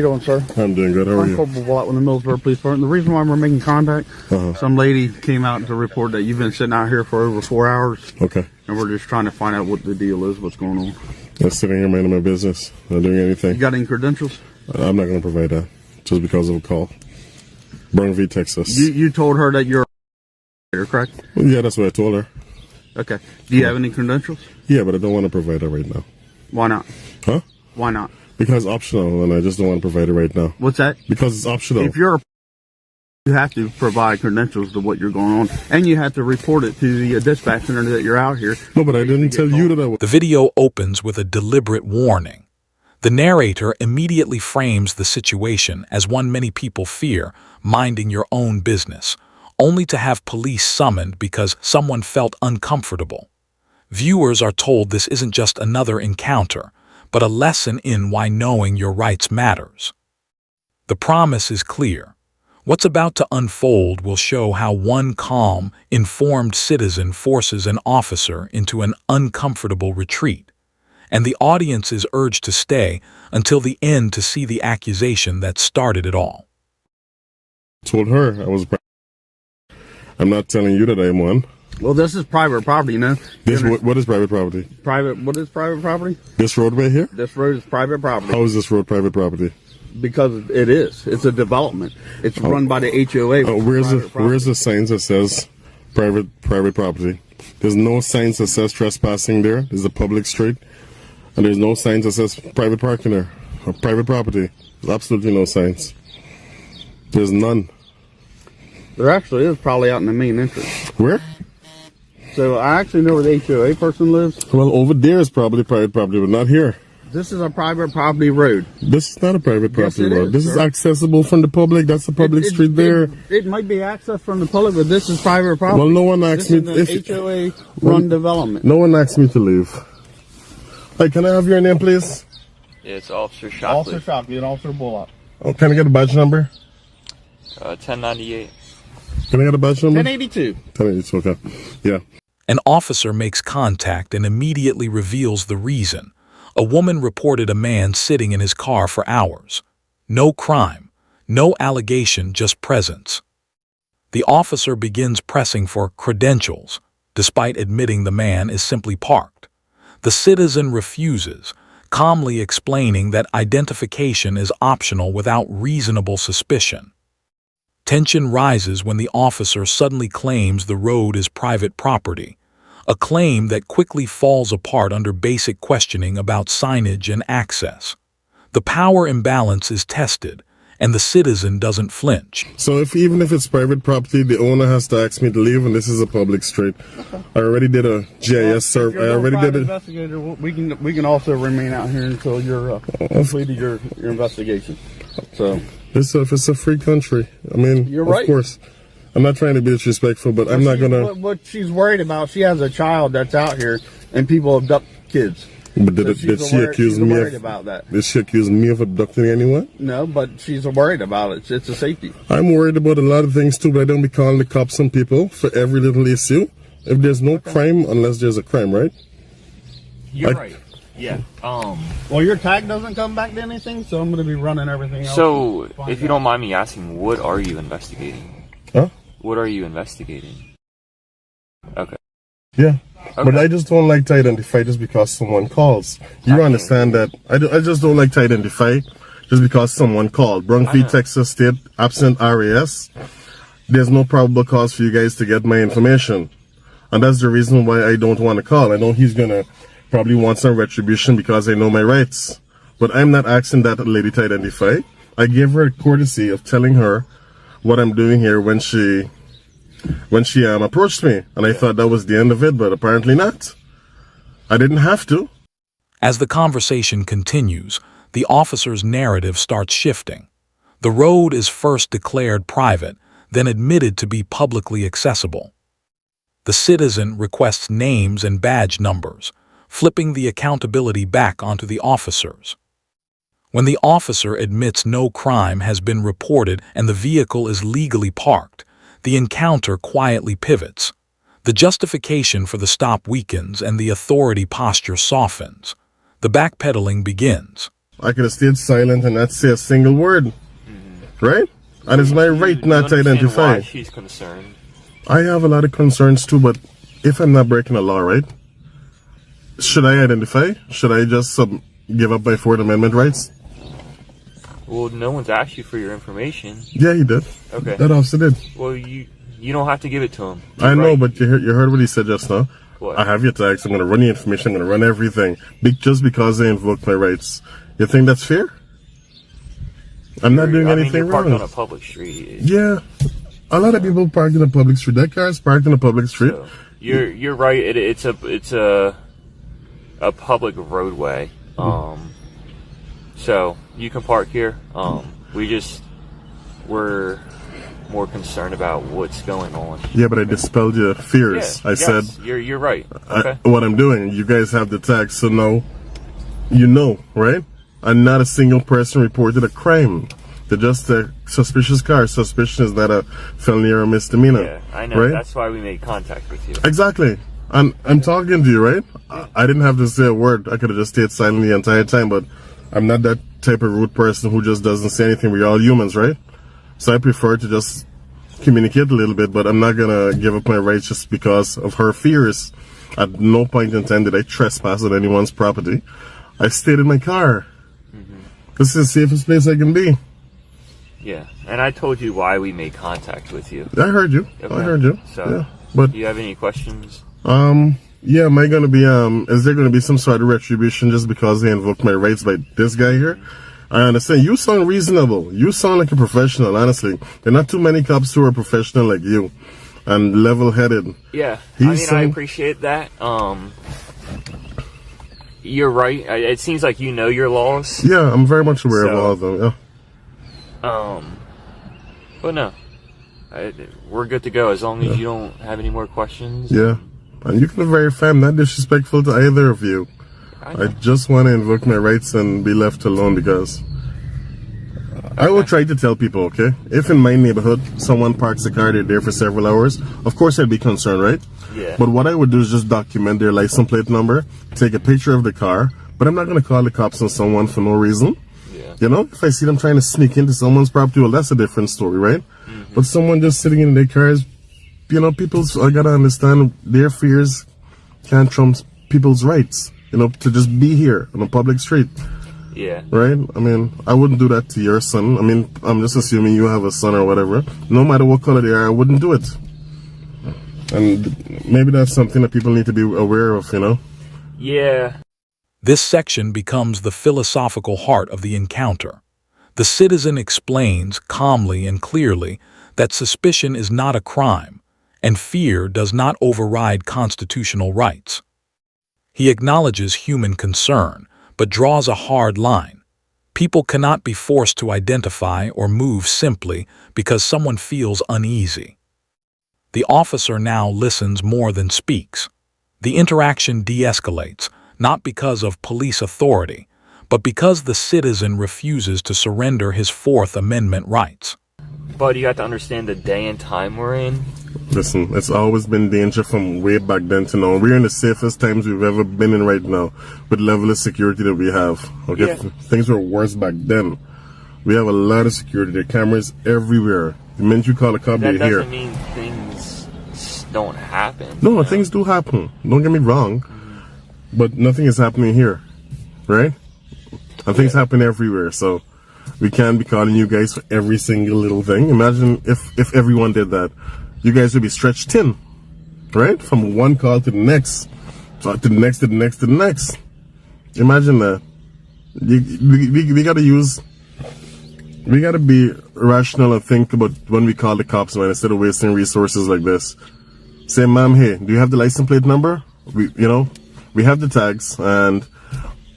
How you doing, sir? I'm doing good. How are you? Corporal Watt with the Millsboro Police Department. The reason why we're making contact, some lady came out to report that you've been sitting out here for over 4 hours. Okay. And we're just trying to find out what the deal is, what's going on. I'm sitting here minding my business, not doing anything. You got any credentials? I'm not going to provide that just because of a call. Burnville, Texas. You told her that you're a correct? Well, yeah, that's what I told her. Okay. Do you have any credentials? Yeah, but I don't want to provide that right now. Why not? Huh? Why not? Because it's optional, and I just don't want to provide it right now. What's that? Because it's optional. If you have to provide credentials to what you're going on, and you have to report it to the dispatch center that you're out here. No, but I didn't tell you that I was. The video opens with a deliberate warning. The narrator immediately frames the situation as one many people fear, minding your own business, only to have police summoned because someone felt uncomfortable. Viewers are told this isn't just another encounter, but a lesson in why knowing your rights matters. The promise is clear. What's about to unfold will show how one calm, informed citizen forces an officer into an uncomfortable retreat, and the audience is urged to stay until the end to see the accusation that started it all. I told her I was. I'm not telling you that I'm one. Well, this is private property, you know. What is private property? What is private property? This roadway here? This road is private property. How is this road private property? Because it is. It's a development. It's run by the HOA. Where's the signs that says private property? There's no signs that says trespassing there. There's a public street, and there's no signs that says private parking there or private property. There's absolutely no signs. There's none. There actually is, probably out in the main entrance. Where? So I actually know where the HOA person lives. Well, over there is probably private property, but not here. This is a private property road. This is not a private property road. Is, this is accessible from the public. That's a public street there. It might be accessed from the public, but this is private property. Well, no one asked me. This is an HOA run development. No one asked me to leave. Hey, can I have your name, please? It's Officer Shockley. Officer Shockley and Officer Bullock. Oh, can I get a badge number? 1098. Can I get a badge number? 1082. 1082, okay. Yeah. An officer makes contact and immediately reveals the reason. A woman reported a man sitting in his car for hours. No crime, no allegation, just presence. The officer begins pressing for credentials, despite admitting the man is simply parked. The citizen refuses, calmly explaining that identification is optional without reasonable suspicion. Tension rises when the officer suddenly claims the road is private property, a claim that quickly falls apart under basic questioning about signage and access. The power imbalance is tested, and the citizen doesn't flinch. So even if it's private property, the owner has to ask me to leave, and this is a public street. I already did a GIS survey. I already did it. Investigator, we can also remain out here until you're completed your investigation. So it's a free country. I mean, you're right. Of course. I'm not trying to be disrespectful, but I'm not gonna. What she's worried about, she has a child that's out here, and people abduct kids. But did she accuse me of abducting anyone? No, but she's worried about it. It's a safety. I'm worried about a lot of things too, but I don't be calling the cops on people for every little issue. If there's no crime, unless there's a crime, right? You're right. Yeah. Well, your tag doesn't come back to anything, so I'm going to be running everything else. So, if you don't mind me asking, what are you investigating? Huh? What are you investigating? Okay. Yeah. Okay. But I just don't like to identify just because someone calls. You understand that? I just don't like to identify just because someone called. Burnville, Texas State, absent RAS. There's no probable cause for you guys to get my information. And that's the reason why I don't want to call. I know he's going to probably want some retribution because I know my rights. But I'm not asking that lady to identify. I gave her a courtesy of telling her what I'm doing here when she approached me, and I thought that was the end of it, but apparently not. I didn't have to. As the conversation continues, the officer's narrative starts shifting. The road is first declared private, then admitted to be publicly accessible. The citizen requests names and badge numbers, flipping the accountability back onto the officers. When the officer admits no crime has been reported and the vehicle is legally parked, the encounter quietly pivots. The justification for the stop weakens and the authority posture softens. The backpedaling begins. I could have stayed silent and not say a single word, right? And it's my right not to identify. Why she's concerned. I have a lot of concerns too, but if I'm not breaking the law, right? Should I identify? Should I just give up my Fourth Amendment rights? Well, no one's asked you for your information. Yeah, he did. Okay. That officer did. Well, you don't have to give it to him. I know, but you heard what he said just now. What? I have your tags. I'm going to run your information. I'm going to run everything. Just because they invoked my rights. You think that's fair? I'm not doing anything you're parked wrong. on a public street. Yeah. A lot of people park in a public street. That car is parked in a public street. So, you're right. It's a public roadway. So you can park here. We're more concerned about what's going on. Yeah, but I dispelled your fears. Yeah, I said you're right. Okay. what I'm doing. You guys have the tags, so no, you know, right? And not a single person reported a crime. They're just a suspicious car. Suspicion is not a felony or a misdemeanor. Yeah, I know. Right? That's why we made contact with you. Exactly. And I'm talking to you, right? I didn't have to say a word. I could have just stayed silent the entire time, but I'm not that type of rude person who just doesn't say anything. We're all humans, right? So I prefer to just communicate a little bit, but I'm not gonna give up my rights just because of her fears. At no point in time did I trespass on anyone's property. I stayed in my car. This is the safest place I can be. Yeah, and I told you why we made contact with you. I heard you. Okay. I heard you. So, yeah. But do you have any questions? yeah, am I gonna be is there gonna be some sort of retribution just because they invoked my rights by this guy here? I understand. You sound reasonable. You sound like a professional, honestly. There are not too many cops who are professional like you and level-headed. Yeah, I appreciate that. You're right. It seems like you know your laws. Yeah, I'm very much aware of all of them, yeah. But no. We're good to go as long as you don't have any more questions. Yeah. And you can verify I'm not disrespectful to either of you. I just want to invoke my rights and be left alone because I will try to tell people, okay? If in my neighborhood someone parks a car, they're there for several hours, of course I'd be concerned, right? Yeah. But what I would do is just document their license plate number, take a picture of the car, but I'm not going to call the cops on someone for no reason. Yeah. You know, if I see them trying to sneak into someone's property, well, that's a different story, right? But someone just sitting in their cars, you know, I got to understand their fears can't trump people's rights. You know, to just be here on a public street. Yeah. Right? I mean, I wouldn't do that to your son. I mean, I'm just assuming you have a son or whatever. No matter what color they are, I wouldn't do it. And maybe that's something that people need to be aware of, you know? Yeah. This section becomes the philosophical heart of the encounter. The citizen explains calmly and clearly that suspicion is not a crime, and fear does not override constitutional rights. He acknowledges human concern, but draws a hard line. People cannot be forced to identify or move simply because someone feels uneasy. The officer now listens more than speaks. The interaction de-escalates, not because of police authority, but because the citizen refuses to surrender his Fourth Amendment rights. But you have to understand the day and time we're in. Listen, it's always been danger from way back then to now. We're in the safest times we've ever been in right now with level of security that we have. Okay, Yeah. Things were worse back then. We have a lot of security. There are cameras everywhere. The minute you call a cop, That they're here. doesn't mean things don't happen. No, things do happen. Don't get me wrong. But nothing is happening here, right? And things happen everywhere, so we can't be calling you guys for every single little thing. Imagine if everyone did that. You guys would be stretched thin, right? From one call to the next, to the next, to the next, to the next. Imagine that. We gotta be rational and think about when we call the cops, man, instead of wasting resources like this. Say, ma'am, hey, do you have the license plate number? We have the tags, and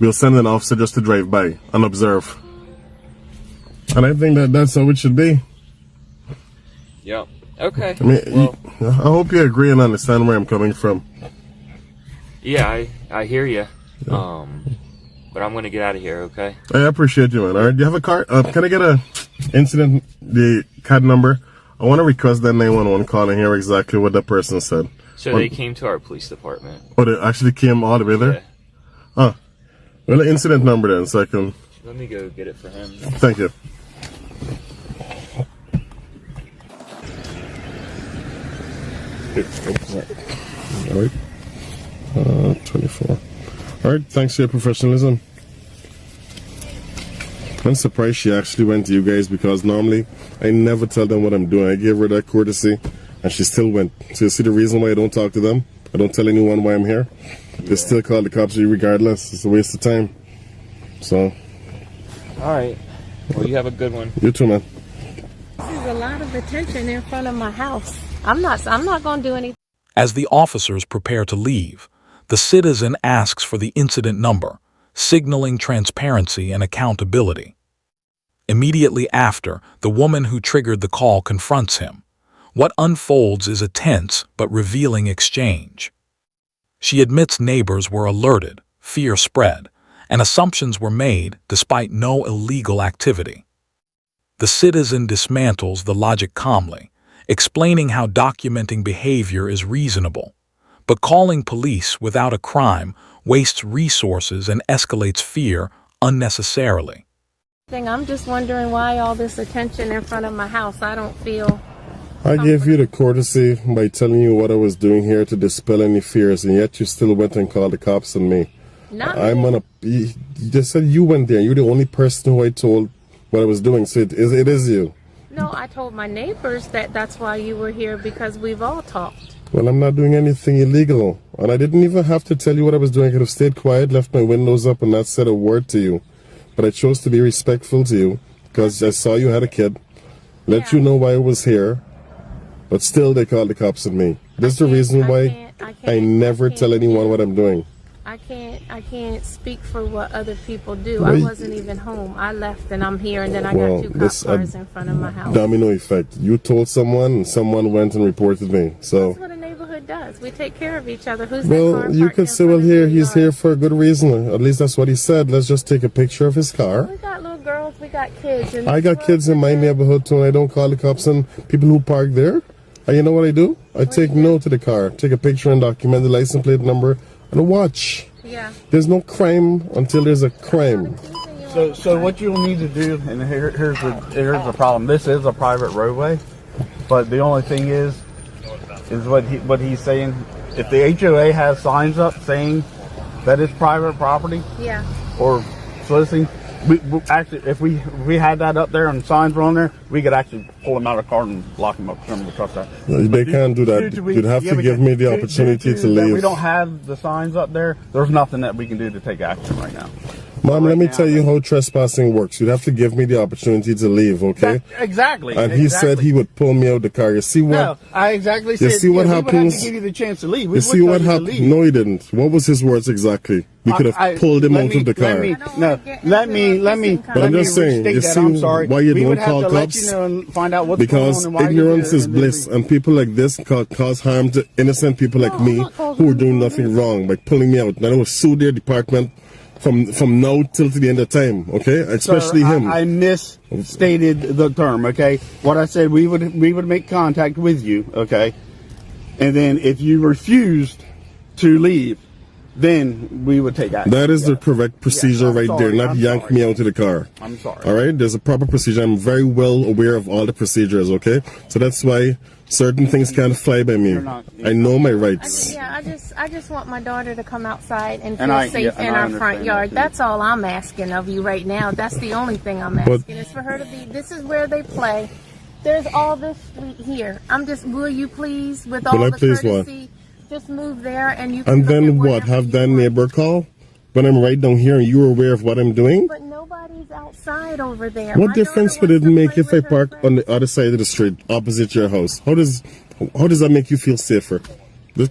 we'll send an officer just to drive by and observe. And I think that's how it should be. Yep. Okay. I mean, Well, I hope you agree and understand where I'm coming from. yeah, I hear you. But I'm gonna get out of here. Okay. I appreciate you, man. All right, do you have a car? Can I get the CAD number? I want to request that 911 call and hear exactly what that person said. So they came to our police department. Oh, they actually came all the way there? Yeah. Well, the incident number then, so I can Let me go get it for him. Thank you. All right. 24. All right. Thanks for your professionalism. I'm surprised she actually went to you guys, because normally I never tell them what I'm doing. I gave her that courtesy and she still went. So you see the reason why I don't talk to them? I don't tell anyone why I'm here. They still call the cops regardless. It's a waste of time. So. All right. Well, you have a good one. You too, man. This is a lot of attention in front of my house. I'm not going to do anything. As the officers prepare to leave, the citizen asks for the incident number, signaling transparency and accountability. Immediately after, the woman who triggered the call confronts him. What unfolds is a tense but revealing exchange. She admits neighbors were alerted, fear spread, and assumptions were made despite no illegal activity. The citizen dismantles the logic calmly, explaining how documenting behavior is reasonable, but calling police without a crime wastes resources and escalates fear unnecessarily. I'm just wondering why all this attention in front of my house. I don't feel... I gave you the courtesy by telling you what I was doing here to dispel any fears, and yet you still went and called the cops on me. You just said you went there. You're the only person who I told what I was doing, so it is you. No, I told my neighbors that that's why you were here, because we've all talked. Well, I'm not doing anything illegal, and I didn't even have to tell you what I was doing. I could have stayed quiet, left my windows up, and not said a word to you. But I chose to be respectful to you because I saw you had a kid, let you know why I was here, but still they called the cops on me. This is the reason why I never tell anyone what I'm doing. I can't speak for what other people do. I wasn't even home. I left and I'm here, and then I got two cop cars in front of my house. Domino effect. You told someone and someone went and reported me. So that's what a neighborhood does. We take care of each other. Well, you could say, well, he's here for a good reason. At least that's what he said. Let's just take a picture of his car. We got little girls, we got kids. And I got kids in my neighborhood too, and I don't call the cops on people who park there. And you know what I do? I take note of the car, take a picture and document the license plate number and a watch. Yeah. There's no crime until there's a crime. So what you'll need to do, and here's the problem. This is a private roadway, but the only thing is what he's saying. If the HOA has signs up saying that it's private property, yeah, or soliciting, we actually, if we had that up there and signs were on there, we could actually pull them out of the car and lock them up. Trust that. They can't do that. You'd have to give me the opportunity to leave. We don't have the signs up there. There's nothing that we can do to take action right now. Mom, let me tell you how trespassing works. You'd have to give me the opportunity to leave, okay? Exactly. And he said he would pull me out of the car. You see what? No, I exactly said. You see what happens? We would have to give you the chance to leave. You see what happened? No, he didn't. What was his words exactly? We could have pulled him out of the car. Let me. But I'm just saying, you see why you don't call cops? Because ignorance is bliss, and people like this cause harm to innocent people like me who are doing nothing wrong by pulling me out. And I will sue their department from now till to the end of time, okay? Especially him. I misstated the term, okay? What I said, we would make contact with you, okay? And then if you refused to leave, then we would take action. That is the correct procedure there, not yank me out of the car. I'm sorry. All right? There's a proper procedure. I'm very well aware of all the procedures, okay? So that's why certain things can't fly by me. I know my rights. I just want my daughter to come outside and feel safe in our front yard. That's all I'm asking of you right now. That's the only thing I'm asking, is for her to be, this is where they play. There's all this street here. Will you please, with all the courtesy, just move there and you can. And then what? Have that neighbor call? When I'm right down here and you're aware of what I'm doing? But nobody's outside over there. What difference would it make if I park on the other side of the street, opposite your house? How does that make you feel safer?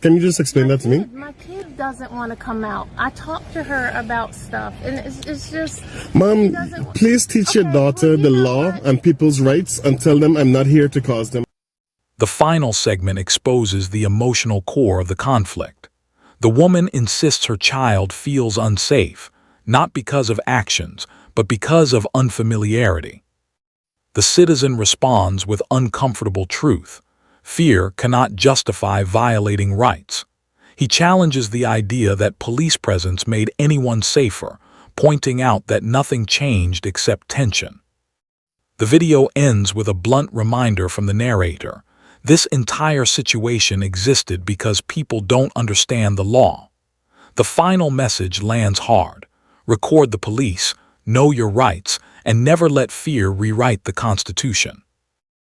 Can you just explain that to me? My kid doesn't want to come out. I talked to her about stuff, and it's just... Mom, please teach your daughter the law and people's rights and tell them I'm not here to cause them. The final segment exposes the emotional core of the conflict. The woman insists her child feels unsafe, not because of actions, but because of unfamiliarity. The citizen responds with uncomfortable truth. Fear cannot justify violating rights. He challenges the idea that police presence made anyone safer, pointing out that nothing changed except tension. The video ends with a blunt reminder from the narrator. This entire situation existed because people don't understand the law. The final message lands hard. Record the police, know your rights, and never let fear rewrite the Constitution.